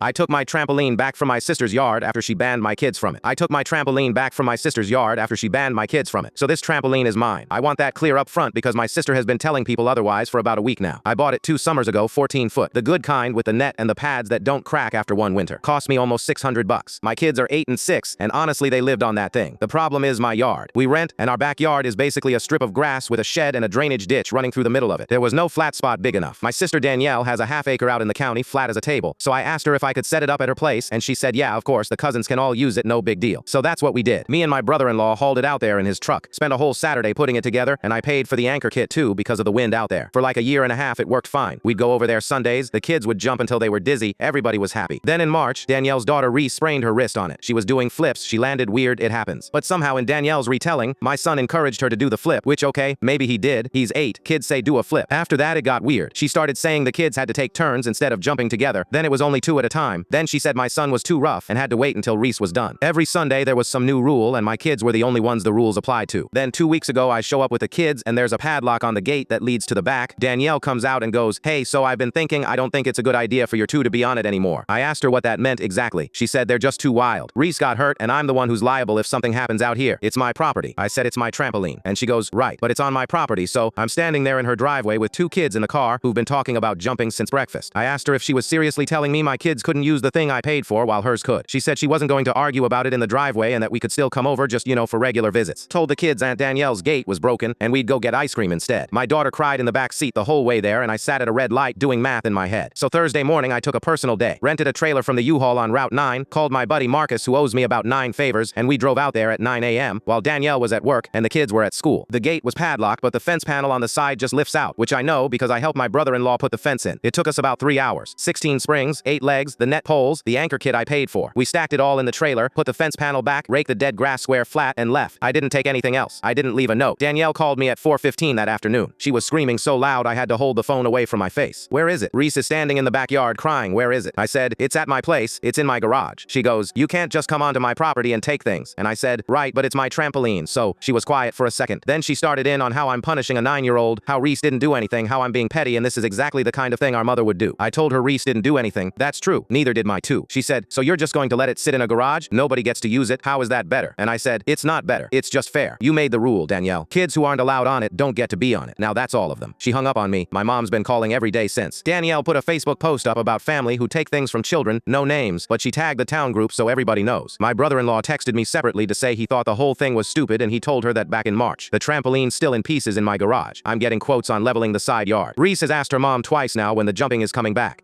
I took my trampoline back from my sister's yard after she banned my kids from it. I took my trampoline back from my sister's yard after she banned my kids from it. So this trampoline is mine. I want that clear up front because my sister has been telling people otherwise for about a week now. I bought it 2 summers ago, 14 foot. The good kind with the net and the pads that don't crack after one winter. Cost me almost $600. My kids are 8 and 6, and honestly they lived on that thing. The problem is my yard. We rent, and our backyard is basically a strip of grass with a shed and a drainage ditch running through the middle of it. There was no flat spot big enough. My sister Danielle has a half acre out in the county, flat as a table. So I asked her if I could set it up at her place, and she said yeah, of course, the cousins can all use it, no big deal. So that's what we did. Me and my brother-in-law hauled it out there in his truck. Spent a whole Saturday putting it together, and I paid for the anchor kit too because of the wind out there. For like a year and a half it worked fine. We'd go over there Sundays, the kids would jump until they were dizzy, everybody was happy. Then in March, Danielle's daughter Reese sprained her wrist on it. She was doing flips, she landed weird, it happens. But somehow in Danielle's retelling, my son encouraged her to do the flip, which okay, maybe he did. He's 8, kids say do a flip. After that it got weird. She started saying the kids had to take turns instead of jumping together. Then it was only 2 at a time. Then she said my son was too rough and had to wait until Reese was done. Every Sunday there was some new rule and my kids were the only ones the rules applied to. Then 2 weeks ago I show up with the kids and there's a padlock on the gate that leads to the back. Danielle comes out and goes, "Hey, so I've been thinking I don't think it's a good idea for your 2 to be on it anymore." I asked her what that meant exactly. She said they're just too wild. Reese got hurt and I'm the one who's liable if something happens out here. It's my property. I said it's my trampoline. And she goes, "Right, but it's on my property." So I'm standing there in her driveway with 2 kids in the car who've been talking about jumping since breakfast. I asked her if she was seriously telling me my kids couldn't use the thing I paid for while hers could. She said she wasn't going to argue about it in the driveway and that we could still come over just, for regular visits. Told the kids Aunt Danielle's gate was broken and we'd go get ice cream instead. My daughter cried in the back seat the whole way there and I sat at a red light doing math in my head. So Thursday morning I took a personal day, rented a trailer from the U-Haul on Route 9, called my buddy Marcus who owes me about 9 favors, and we drove out there at 9 a.m. while Danielle was at work and the kids were at school. The gate was padlocked but the fence panel on the side just lifts out, which I know because I helped my brother-in-law put the fence in. It took us about 3 hours. 16 springs, 8 legs, the net poles, the anchor kit I paid for. We stacked it all in the trailer, put the fence panel back, raked the dead grass square flat, and left. I didn't take anything else. I didn't leave a note. Danielle called me at 4:15 that afternoon. She was screaming so loud I had to hold the phone away from my face. "Where is it?" Reese is standing in the backyard crying, "Where is it?" I said, "It's at my place. It's in my garage." She goes, "You can't just come onto my property and take things." And I said, "Right, but it's my trampoline." So she was quiet for a second. Then she started in on how I'm punishing a 9-year-old, how Reese didn't do anything, how I'm being petty, and this is exactly the kind of thing our mother would do. I told her Reese didn't do anything. That's true. Neither did my 2. She said, "So you're just going to let it sit in a garage? Nobody gets to use it. How is that better?" And I said, "It's not better. It's just fair. You made the rule, Danielle. Kids who aren't allowed on it don't get to be on it." Now that's all of them. She hung up on me. My mom's been calling every day since. Danielle put a Facebook post up about family who take things from children, no names, but she tagged the town group so everybody knows. My brother-in-law texted me separately to say he thought the whole thing was stupid and he told her that back in March. The trampoline's still in pieces in my garage. I'm getting quotes on leveling the side yard. Reese has asked her mom twice now when the jumping is coming back.